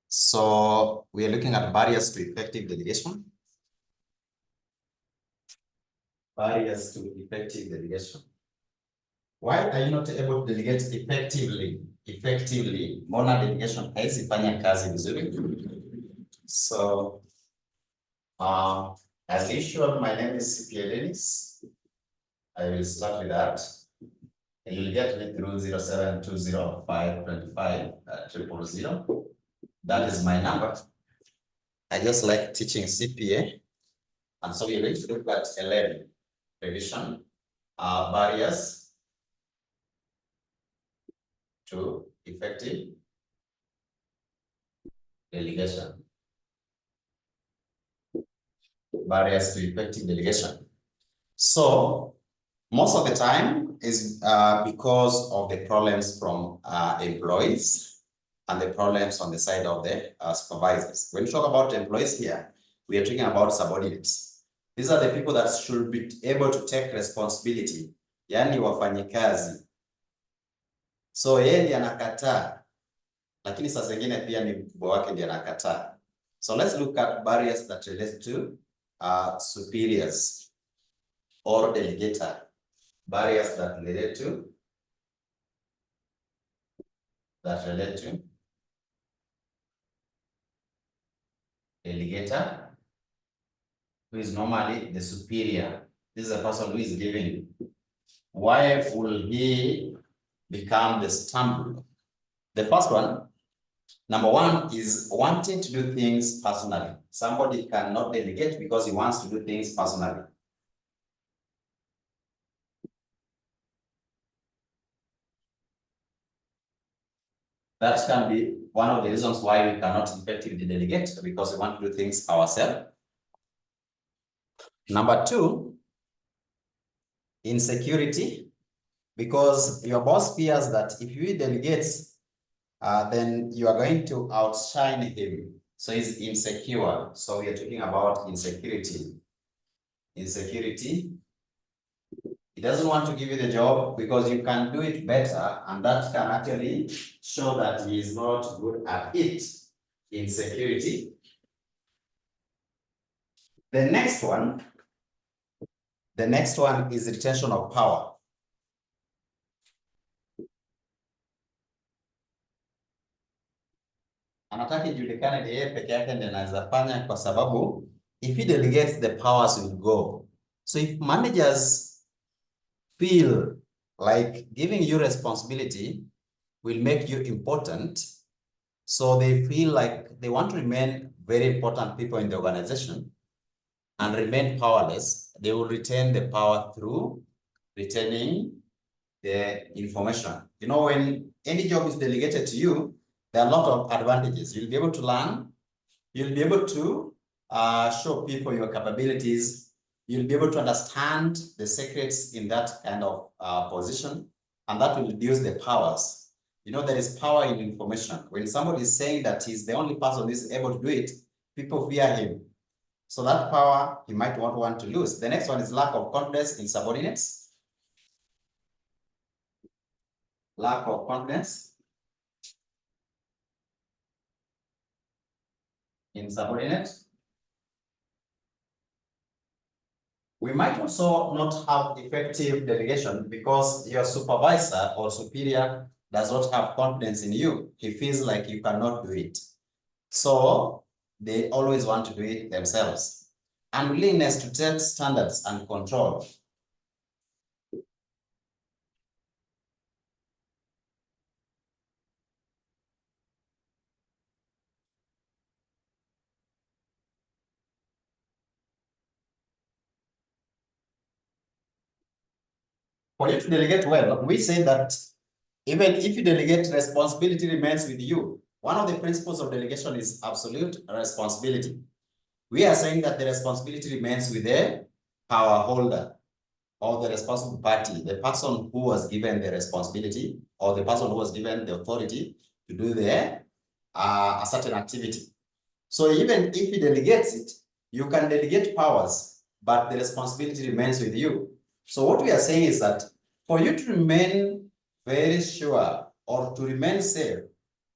So we are looking at barriers to effective delegation. Barriers to effective delegation. Why are you not able to delegate effectively? Mbona delegation haisi fanya kazi vizuri? So, as usual, my name is CPA Dennis. I will start with that. And you'll get me through 0720525000. That is my number. I just like teaching CPA. And so we're going to look at 11 revision barriers to effective delegation. Barriers to effective delegation. So most of the time is because of the problems from employees and the problems on the side of the supervisors. When we talk about employees here, we are talking about subordinates. These are the people that should be able to take responsibility, yani wafanyikazi. So yeye ndiye anakataa, lakini saa zingine pia ni mkubwa wake ndiye anakataa. So let's look at barriers that relate to superiors or delegator. Barriers that relate to delegator, who is normally the superior. This is a person who is giving. Why will he become the stumbler? The first one, number one, is wanting to do things personally. Somebody cannot delegate because he wants to do things personally. That can be one of the reasons why we cannot effectively delegate, because we want to do things ourselves. Number two, insecurity, because your boss fears that if you delegate, then you are going to outshine him. So he's insecure. So we are talking about insecurity. Insecurity. He doesn't want to give you the job because you can do it better, and that can actually show that he is not good at it. Insecurity. The next one is retention of power. Anataka ijulikane ni yeye peke yake ndiye anaweza fanya, kwa sababu if he delegates, the powers will go. So if managers feel like giving you responsibility will make you important, so they feel like they want to remain very important people in the organization and remain powerless, they will retain the power through retaining the information. You know, when any job is delegated to you, there are a lot of advantages. You'll be able to learn. You'll be able to show people your capabilities. You'll be able to understand the secrets in that kind of position, and that will reduce the powers. You know, there is power in information. When somebody is saying that he's the only person who is able to do it, people fear him. So that power, he might not want to lose. The next one is lack of confidence in subordinates. Lack of confidence in subordinates. We might also not have effective delegation because your supervisor or superior does not have confidence in you. He feels like you cannot do it. So they always want to do it themselves. Unwillingness to set standards and control. For you to delegate well, we say that even if you delegate, responsibility remains with you. One of the principles of delegation is absolute responsibility. We are saying that the responsibility remains with the power holder or the responsible party, the person who was given the responsibility or the person who was given the authority to do a certain activity. So even if he delegates it, you can delegate powers, but the responsibility remains with you. So what we are saying is that for you to remain very sure or to remain safe,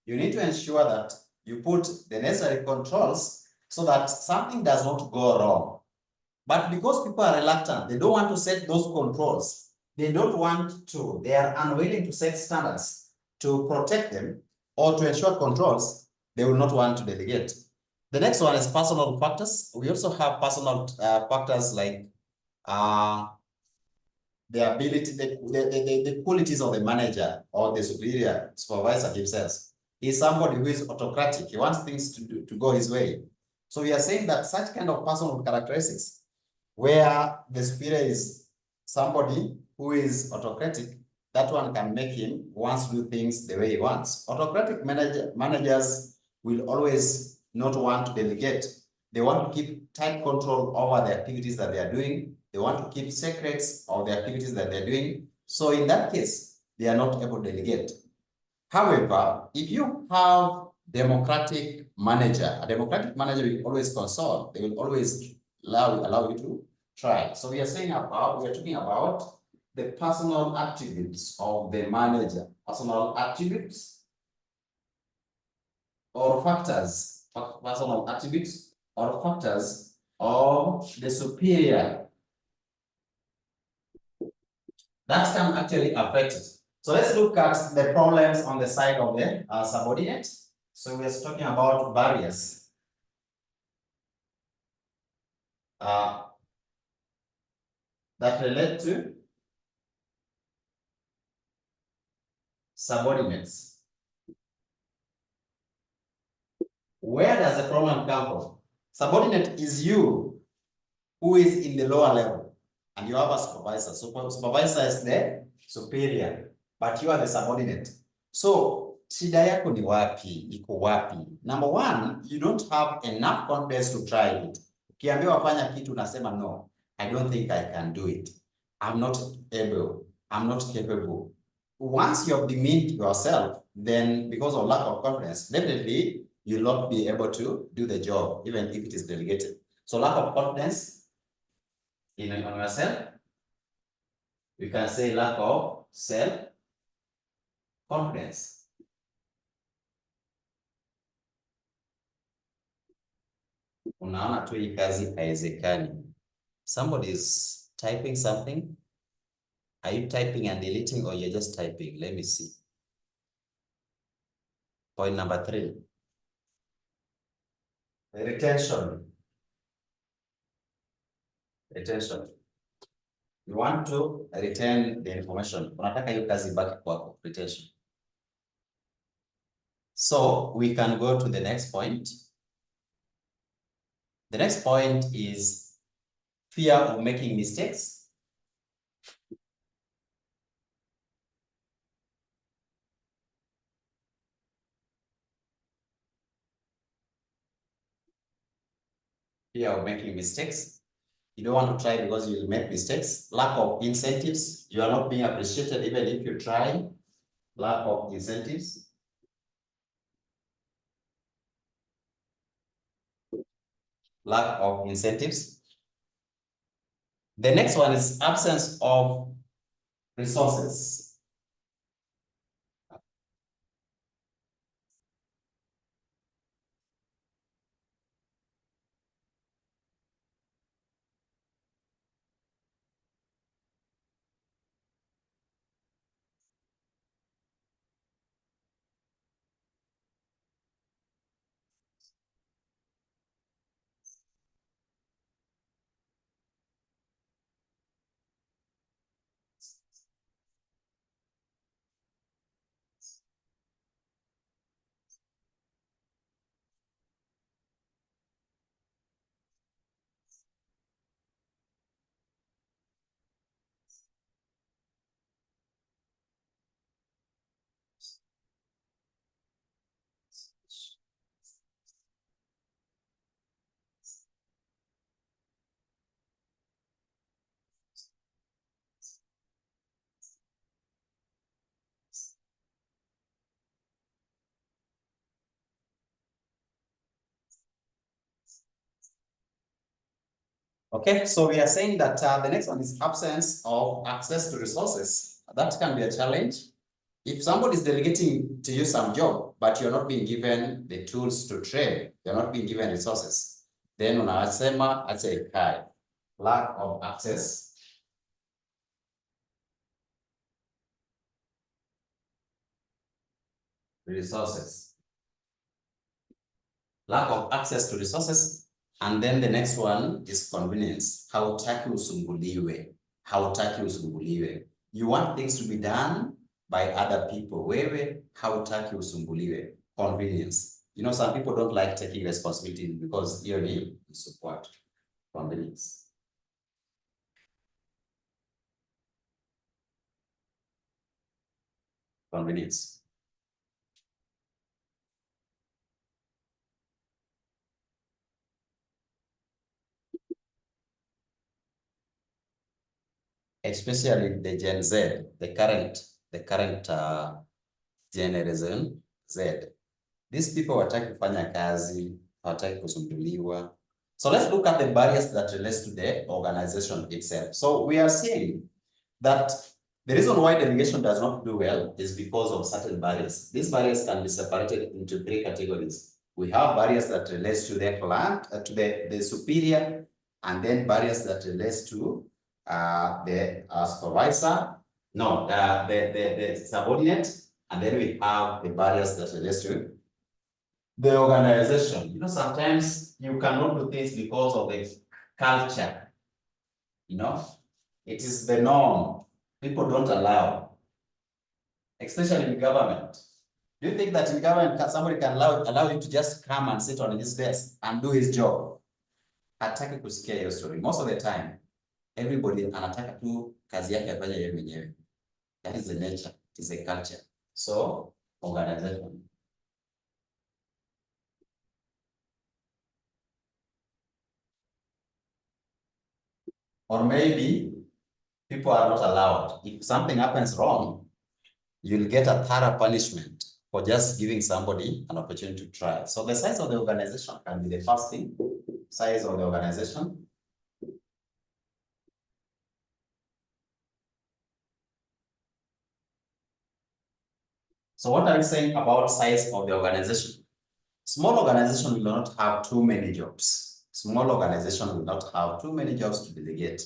you need to ensure that you put the necessary controls so that something does not go wrong. But because people are reluctant, they don't want to set those controls. They don't want to, they are unwilling to set standards to protect them or to ensure controls, they will not want to delegate. The next one is personal factors. We also have personal factors like the ability, the qualities of the manager or the superior supervisor himself. He's somebody who is autocratic. He wants things to go his way. So we are saying that such kind of personal characteristics where the superior is somebody who is autocratic, that one can make him wants to do things the way he wants. Autocratic managers will always not want to delegate. They want to keep tight control over the activities that they are doing. They want to keep secrets of the activities that they're doing. So in that case, they are not able to delegate. However, if you have democratic manager, a democratic manager will always consult. They will always allow you to try. So we are talking about the personal attributes of the manager, personal attributes or factors, personal attributes or factors of the superior that can actually affect it. So let's look at the problems on the side of the subordinate. So we're talking about barriers. That relate to subordinates. Where does the problem come from? Subordinate is you who is in the lower level and you have a supervisor. So supervisor is the superior, but you are the subordinate. So shida yako ni wapi? Iko wapi? Number one, you don't have enough confidence to try it. Ukiambiwa fanya kitu unasema no, I don't think I can do it. I'm not able. I'm not capable. Once you have demeaned yourself, then because of lack of confidence, definitely you'll not be able to do the job, even if it is delegated. So lack of confidence on yourself, you can say lack of self-confidence. Unaona tu hii kazi haiwezekani. Somebody is typing something. Are you typing and deleting or you're just typing? Let me see. Point number 3. Retention. Retention. You want to retain the information. Unataka hiyo kazi ibaki kwako, retention. So we can go to the next point. The next point is fear of making mistakes. Fear of making mistakes. You don't want to try because you'll make mistakes. Lack of incentives. You are not being appreciated even if you try. Lack of incentives. Lack of incentives. The next one is absence of resources. Okay, so we are saying that the next one is absence of access to resources. That can be a challenge. If somebody is delegating to you some job, but you're not being given the tools to train, you're not being given resources, then unasema acha ikae. Lack of access to resources. Lack of access to resources. And then the next one is convenience. Hautaki usumbuliwe. Hautaki usumbuliwe. You want things to be done by other people. Wewe hautaki usumbuliwe. Convenience. You know, some people don't like taking responsibility because you need support. Convenience. Convenience. Especially the Gen Z, the current Generation Z. These people hawataki kufanya kazi, hawataki kusumbuliwa. So let's look at the barriers that relates to the organization itself. So we are seeing that the reason why delegation does not do well is because of certain barriers. These barriers can be separated into 3 categories. We have barriers that relates to the client, to the superior, and then barriers that relates to the supervisor, no, the subordinate, and then we have the barriers that relates to the organization. You know, sometimes you cannot do things because of the culture. You know, it is the norm. People don't allow, especially in government. Do you think that in government somebody can allow you to just come and sit on his desk and do his job? Hataki kusikia hiyo story. Most of the time, everybody anataka tu kazi yake afanye yeye mwenyewe. That is the nature, it is a culture. So, organization. Or maybe people are not allowed. If something happens wrong, you'll get a thorough punishment for just giving somebody an opportunity to try. So the size of the organization can be the first thing. Size of the organization. So what are you saying about size of the organization? Small organization will not have too many jobs. Small organization will not have too many jobs to delegate.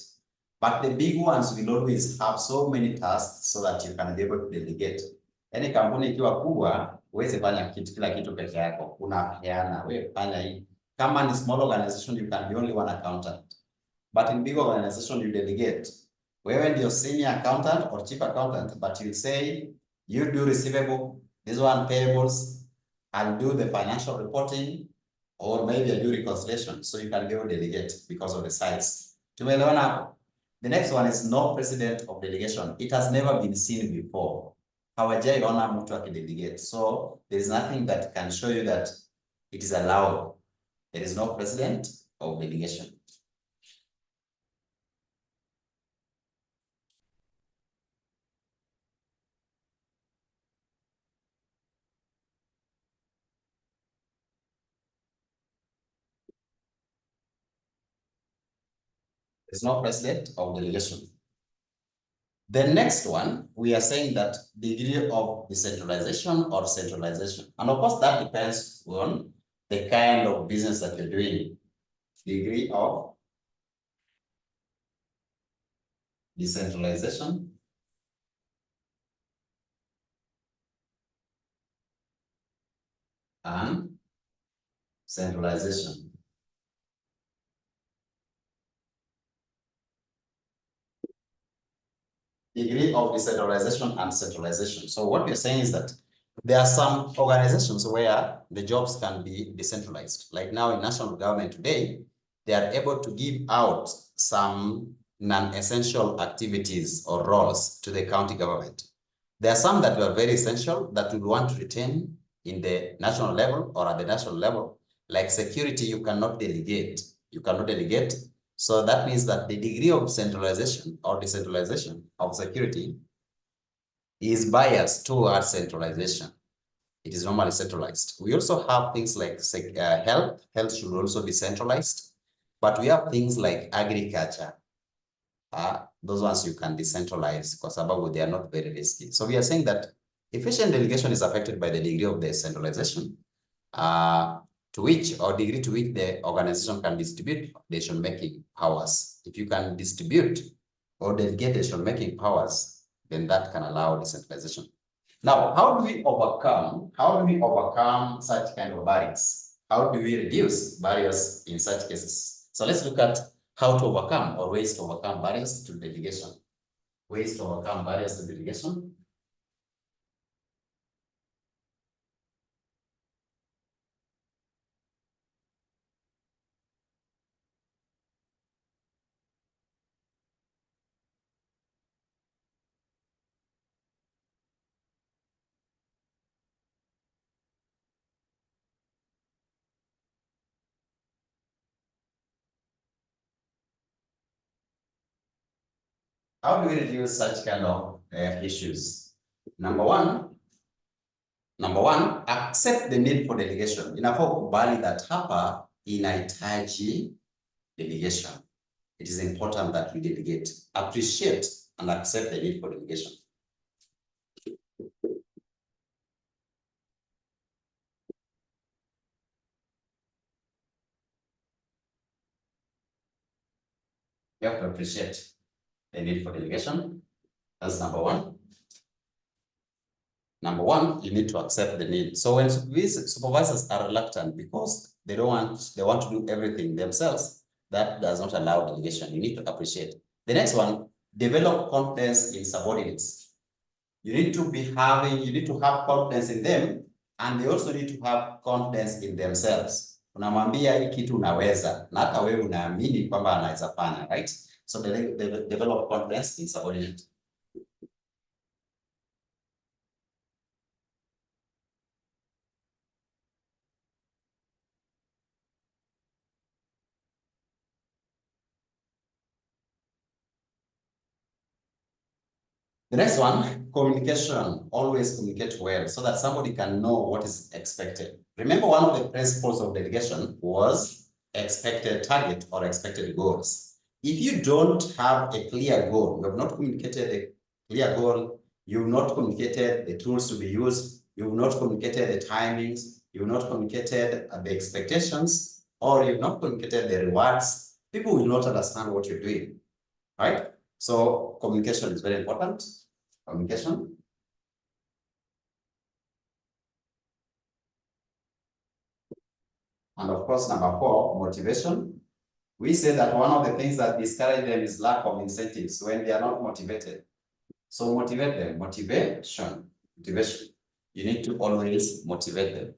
But the big ones will always have so many tasks so that you can be able to delegate. Yaani kampuni ikiwa kubwa, huwezi fanya kila kitu peke yako. Unapeana, wewe fanya hii. Kama ni small organization, you can be only one accountant. But in big organization, you delegate. Wewe ndio senior accountant or chief accountant, but you say, you do receivable, this one payables, I'll do the financial reporting, or maybe I do reconciliation. So you can be able to delegate because of the size. Tumeelewana hapo? The next one is no president of delegation. It has never been seen before. Hawajaiona mtu akidelegate. So there is nothing that can show you that it is allowed. There is no president of delegation. There's no president of delegation. The next one, we are saying that degree of decentralization or centralization. And of course, that depends on the kind of business that you're doing. Degree of decentralization and centralization. Degree of decentralization and centralization. So what we're saying is that there are some organizations where the jobs can be decentralized. Like now in national government today, they are able to give out some non-essential activities or roles to the county government. There are some that were very essential that we want to retain in the national level or at the national level. Like security, you cannot delegate. You cannot delegate. So that means that the degree of centralization or decentralization of security is biased towards centralization. It is normally centralized. We also have things like health. Health should also be centralized. But we have things like agriculture. Those ones you can decentralize because they are not very risky. So we are saying that Efficient delegation is affected by the degree of decentralization, to which or degree to which the organization can distribute decision-making powers. If you can distribute or delegate decision-making powers, then that can allow decentralization. Now, how do we overcome such kind of barriers? How do we reduce barriers in such cases? So let's look at how to overcome or ways to overcome barriers to delegation. Ways to overcome barriers to delegation. How do we reduce such kind of issues? Number one, accept the need for delegation. Inafaa kukubali that hapa inahitaji delegation. It is important that we delegate. Appreciate and accept the need for delegation. You have to appreciate the need for delegation. That's number one. Number one, you need to accept the need. So when supervisors are reluctant because they want to do everything themselves, that does not allow delegation. You need to appreciate. The next one, develop confidence in subordinates. You need to have confidence in them, and they also need to have confidence in themselves. Unamwambia hii kitu unaweza, na hata wewe unaamini kwamba anaweza fanya, right? So develop confidence in subordinates. The next one, communication. Always communicate well so that somebody can know what is expected. Remember, one of the principles of delegation was expected target or expected goals. If you don't have a clear goal, you have not communicated a clear goal, you've not communicated the tools to be used, you've not communicated the timings, you've not communicated the expectations, or you've not communicated the rewards, people will not understand what you're doing, right? So communication is very important. Communication. And of course, number 4, motivation. We say that one of the things that discourage them is lack of incentives when they are not motivated. So motivate them. Motivation. You need to always motivate them.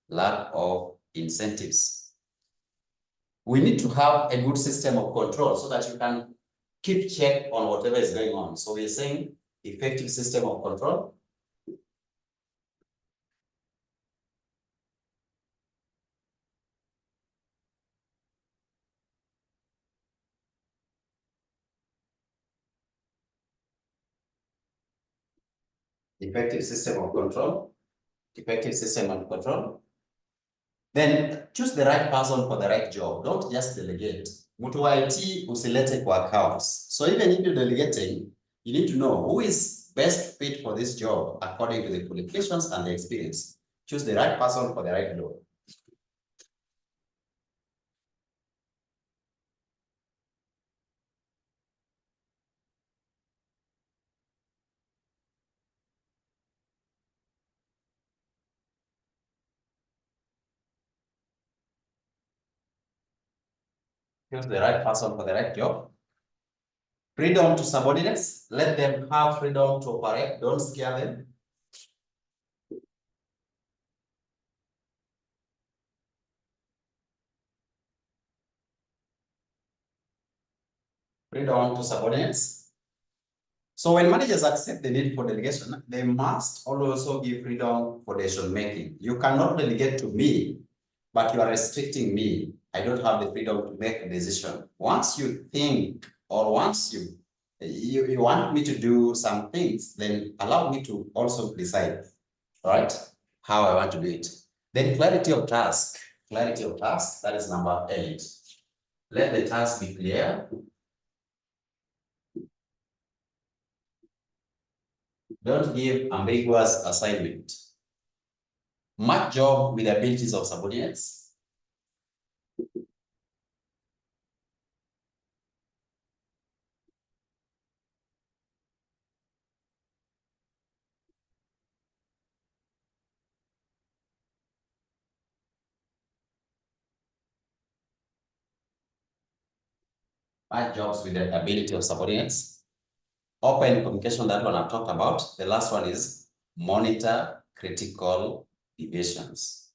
Lack of incentives. We need to have a good system of control so that you can keep check on whatever is going on. So we're saying effective system of control. Effective system of control. Effective system of control. Then choose the right person for the right job. Don't just delegate. Mtu wa IT usilete kwa accounts. So even if you're delegating, you need to know who is best fit for this job according to the qualifications and the experience. Choose the right person for the right job. Choose the right person for the right job. Freedom to subordinates. Let them have freedom to operate. Don't scare them. Freedom to subordinates. So when managers accept the need for delegation, they must also give freedom for decision making. You cannot delegate to me, but you are restricting me. I don't have the freedom to make a decision. Once you think, or once you want me to do some things, then allow me to also decide, right, how I want to do it. Then clarity of task. Clarity of task, that is number 8. Let the task be clear. Don't give ambiguous assignment. Match job with the abilities of subordinates. Match jobs with the ability of subordinates. Open communication, that one I've talked about. The last one is monitor critical deviations.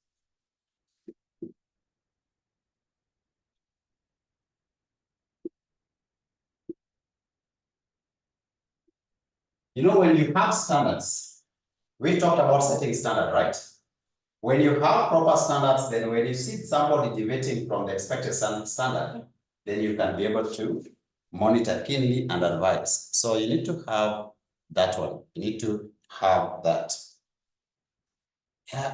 You know, when you have standards, we talked about setting standard, right? When you have proper standards, then when you see somebody deviating from the expected standard, then you can be able to monitor keenly and advise. So you need to have that one. You need to have that.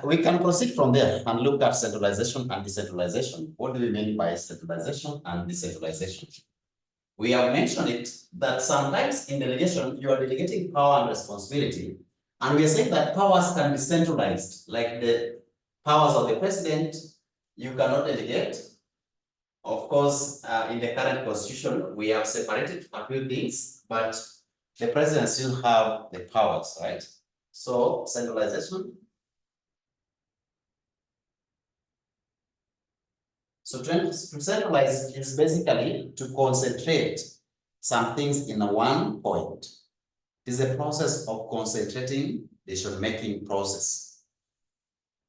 We can proceed from there and look at centralization and decentralization. What do we mean by centralization and decentralization? We have mentioned it that sometimes in delegation, you are delegating power and responsibility. And we are saying that powers can be centralized, like the powers of the president, you cannot delegate. Of course, in the current constitution, we have separated a few things, but the president still have the powers, right? So centralization. So to centralize is basically to concentrate some things in one point. It is a process of concentrating decision-making process,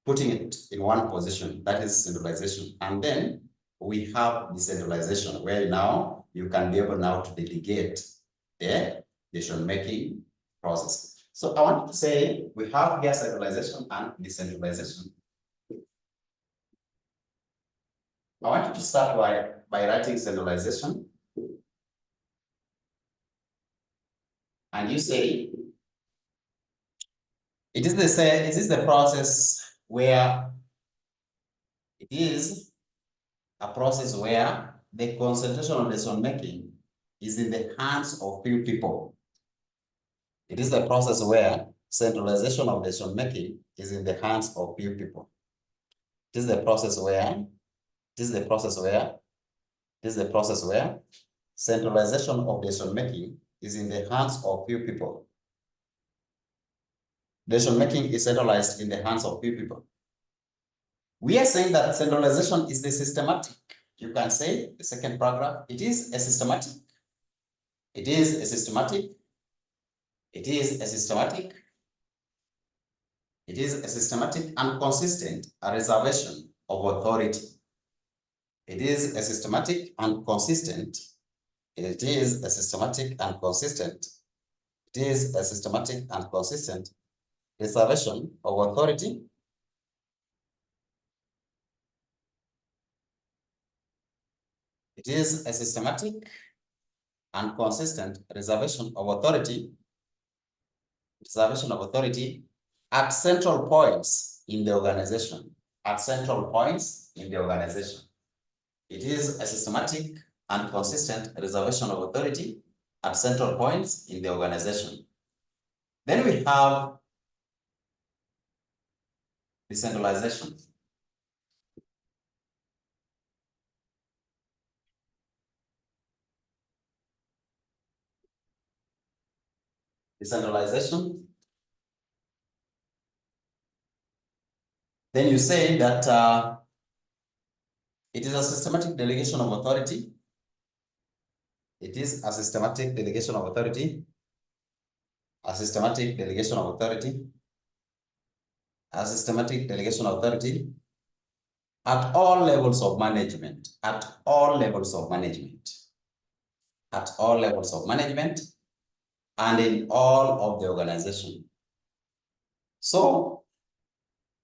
putting it in one position, that is centralization. And then we have decentralization, where now you can be able now to delegate the decision-making process. So I want to say we have here centralization and decentralization. I want you to start by writing centralization. And you say, it is the process where it is a process where the concentration of decision making is in the hands of few people. It is the process where centralization of decision making is in the hands of few people. It is the process where centralization of decision making is in the hands of few people. Decision making is centralized in the hands of few people. We are saying that centralization is the systematic. You can say the second paragraph, it is a systematic. It is a systematic. It is a systematic. It is a systematic and consistent reservation of authority. It is a systematic and consistent. It is a systematic and consistent. It is a systematic and consistent reservation of authority. It is a systematic and consistent reservation of authority at central points in the organization. At central points in the organization. It is a systematic and consistent reservation of authority at central points in the organization. Then we have decentralization. Decentralization. Then you say that it is a systematic delegation of authority. It is a systematic delegation of authority. A systematic delegation of authority. A systematic delegation of authority at all levels of management. At all levels of management. At all levels of management and in all of the organization. So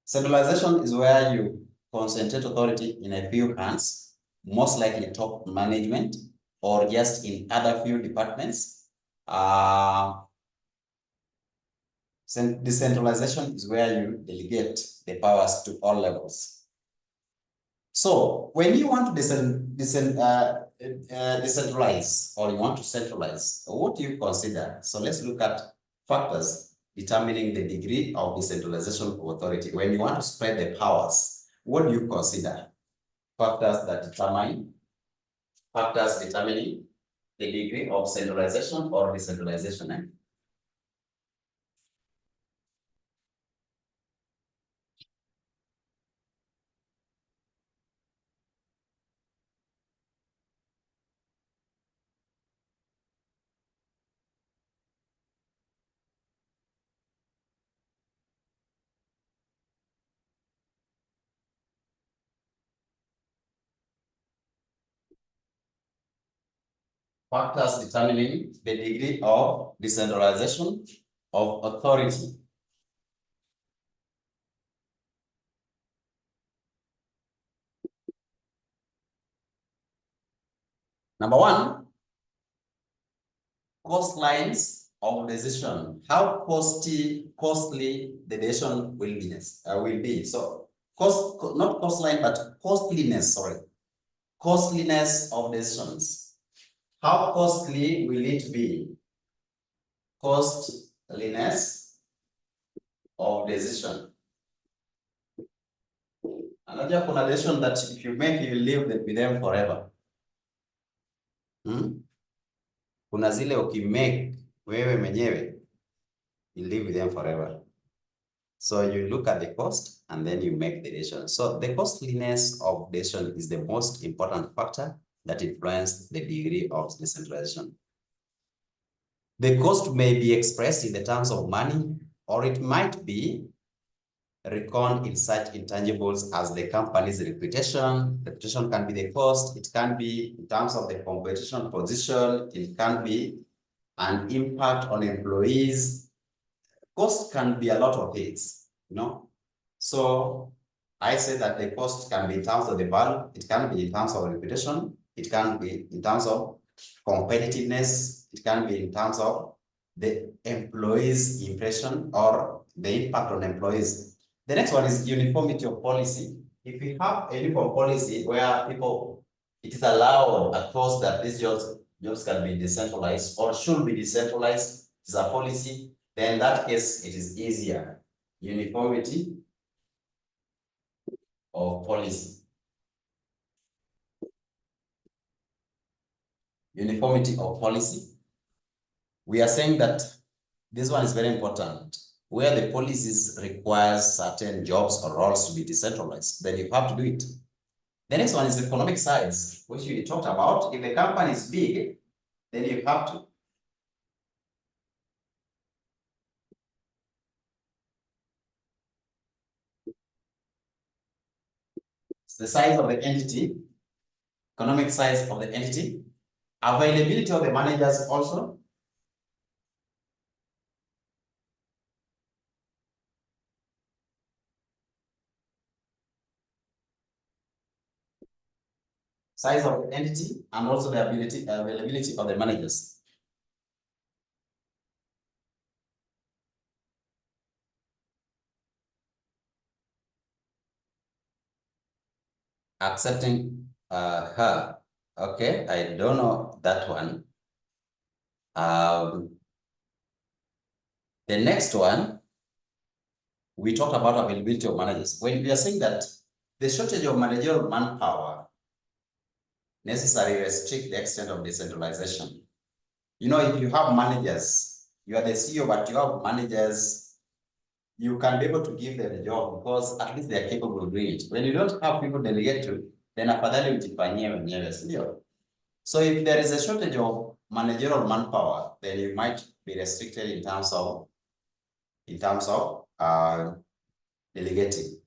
centralization is where you concentrate authority in a few hands, most likely top management or just in other few departments. Decentralization is where you delegate the powers to all levels. So when you want to decentralize or you want to centralize, what do you consider? So let's look at factors determining the degree of decentralization of authority. When you want to spread the powers, what do you consider? Factors determining the degree of centralization or decentralization. Factors determining the degree of decentralization of authority. Number one, cost lines of decision. How costly the decision will be. So not cost line, but costliness, sorry. Costliness of decisions. How costly will it be? Costliness of decision. Another kuna decision that if you make, you live with them forever. Kuna zile ukimake wewe mwenyewe, you live with them forever. So you look at the cost and then you make the decision. So the costliness of decision is the most important factor that influences the degree of decentralization. The cost may be expressed in the terms of money, or it might be reckoned in such intangibles as the company's reputation. Reputation can be the cost. It can be in terms of the competition position. It can be an impact on employees. Cost can be a lot of things, you know. So I say that the cost can be in terms of the value. It can be in terms of reputation. It can be in terms of competitiveness. It can be in terms of the employees' impression or the impact on employees. The next one is uniformity of policy. If we have a uniform policy where it is allowed across that these jobs can be decentralized or should be decentralized, it's a policy, then in that case, it is easier. Uniformity of policy. Uniformity of policy. We are saying that this one is very important. Where the policies requires certain jobs or roles to be decentralized, then you have to do it. The next one is the economic size, which we talked about. If the company is big, then you have to. It's the size of the entity, economic size of the entity, availability of the managers also. Size of the entity and also the availability of the managers. Accepting her. Okay, I don't know that one. The next one, we talked about availability of managers. When we are saying that the shortage of managerial manpower necessarily restrict the extent of decentralization. You know, if you have managers, you are the CEO, but you have managers, you can be able to give them a job because at least they are capable of doing it. When you don't have people to delegate to, then afadhali ujifanyie wenyewe, sio? So if there is a shortage of managerial manpower, then you might be restricted in terms of delegating.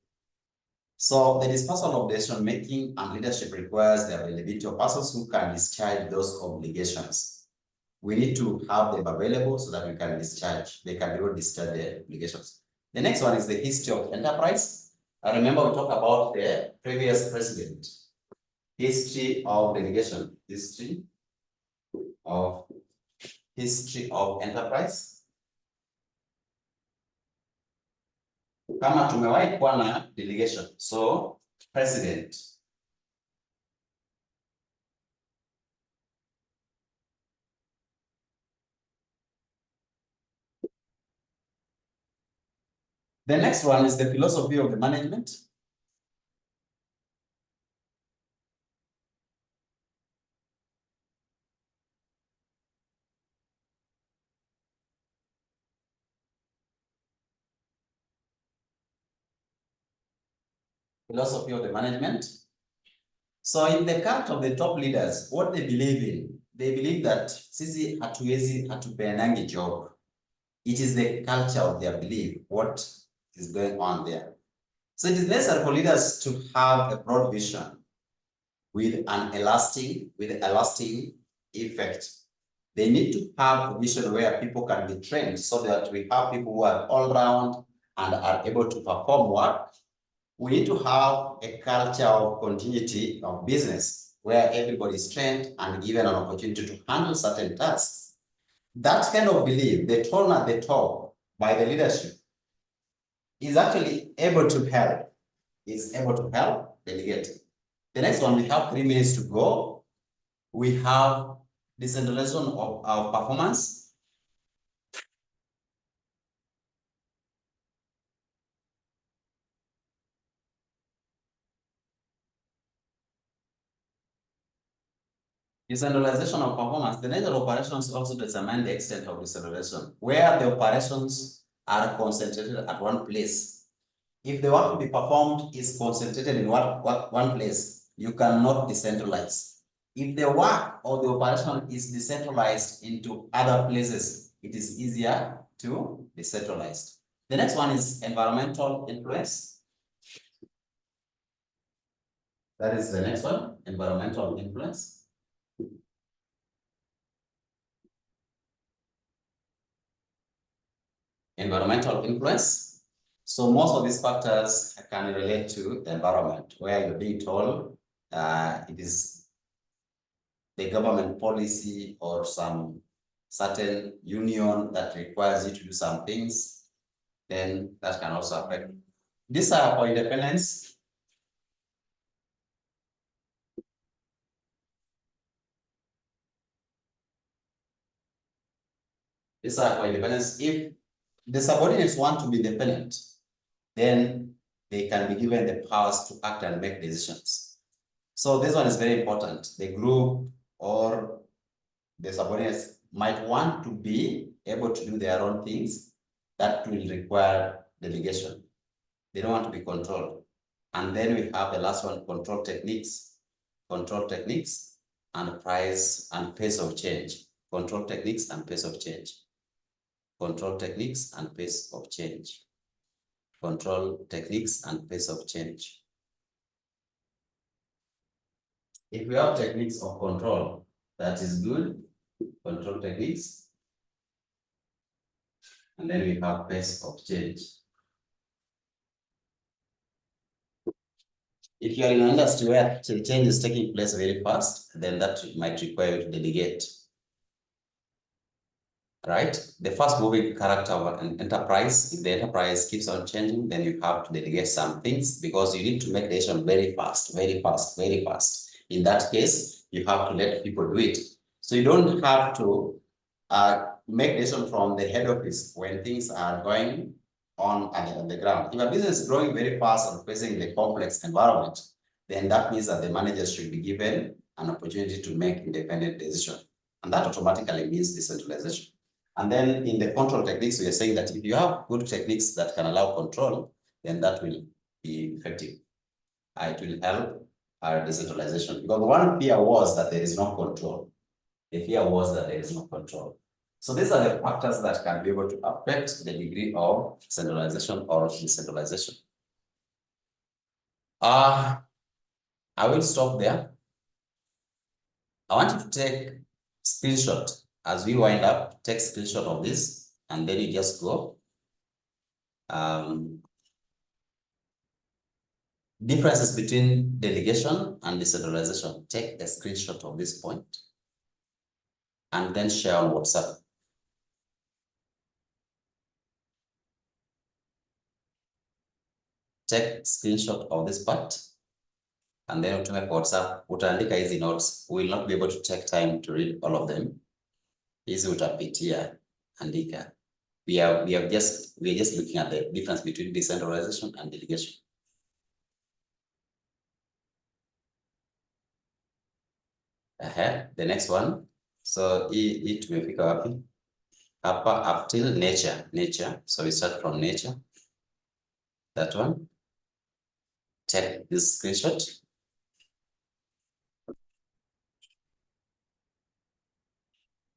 So the dispersal of decision making and leadership requires the availability of persons who can discharge those obligations. We need to have them available so that we can discharge, they can be able to discharge their obligations. The next one is the history of enterprise. I remember we talked about the previous president. History of delegation, history of enterprise. Kama tumewahi kuwa na delegation, so president. The next one is the philosophy of the management. Philosophy of the management. So in the cult of the top leaders, what they believe that sisi hatuwezi hatupeanangi job. It is the culture of their belief, what is going on there. So it is necessary for leaders to have a broad vision with a lasting effect. They need to have a vision where people can be trained so that we have people who are all round and are able to perform work. We need to have a culture of continuity of business where everybody is trained and given an opportunity to handle certain tasks. That kind of belief, the tone at the top by the leadership, is actually able to help delegating. The next one, we have 3 minutes to go. We have decentralization of our performance. Decentralization of performance. The nature of operations also determine the extent of decentralization, where the operations are concentrated at one place. If the work to be performed is concentrated in one place, you cannot decentralize. If the work or the operation is decentralized into other places, it is easier to decentralize. The next one is environmental influence. That is the next one, environmental influence. Environmental influence. So most of these factors can relate to the environment, where you're being told it is the government policy or some certain union that requires you to do some things, then that can also affect. These are for independence. These are for independence. If the subordinates want to be independent, then they can be given the powers to act and make decisions. So this one is very important. The group or the subordinates might want to be able to do their own things that will require delegation. They don't want to be controlled. And then we have the last one, control techniques and price and pace of change. Control techniques and pace of change. Control techniques and pace of change. Control techniques and pace of change. If we have techniques of control, that is good. Control techniques. And then we have pace of change. If you are in an industry where change is taking place very fast, then that might require you to delegate. Right? The fast moving character of an enterprise, if the enterprise keeps on changing, then you have to delegate some things because you need to make decisions very fast. In that case, you have to let people do it. So you don't have to make decisions from the head office when things are going on the ground. If a business is growing very fast and facing the complex environment, then that means that the managers should be given an opportunity to make independent decisions. And that automatically means decentralization. And then in the control techniques, we are saying that if you have good techniques that can allow control, then that will be effective. It will help our decentralization. Because one fear was that there is no control. The fear was that there is no control. So these are the factors that can be able to affect the degree of centralization or decentralization. I will stop there. I want you to take screenshot as we wind up. Take screenshot of this, and then you just go. Differences between delegation and decentralization. Take a screenshot of this point, and then share on WhatsApp. Take screenshot of this part, and then utume kwa WhatsApp. Utaandika hizi notes. We will not be able to take time to read all of them. Hizi utapitia, andika. we are just looking at the difference between decentralization and delegation. The next one. So hii tumefika wapi? Hapa up till nature. So we start from nature. That one. Take this screenshot.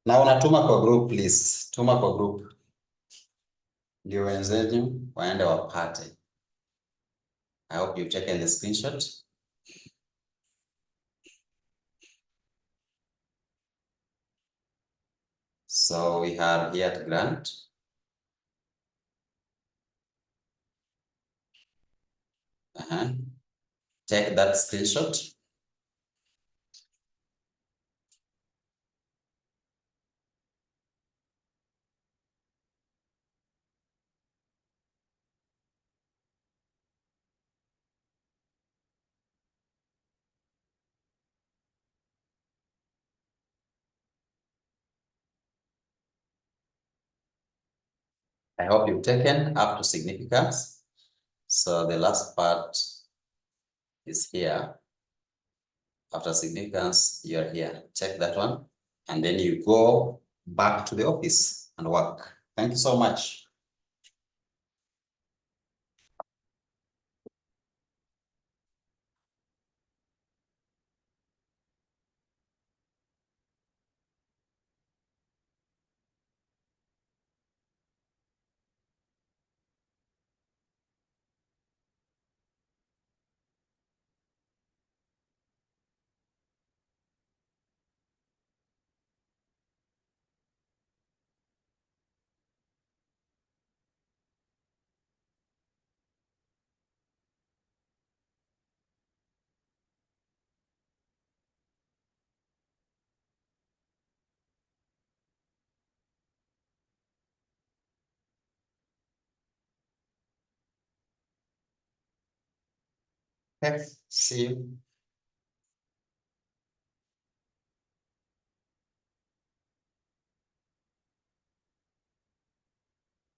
Na unatuma kwa group please. Tuma kwa group. Ndio wenzenu waende wapate. I hope you've taken the screenshot. So we are here at Grant. Take that screenshot. I hope you've taken up to significance. So the last part is here. After significance, you're here. Check that one. And then you go back to the office and work. Thank you so much. Okay, see you.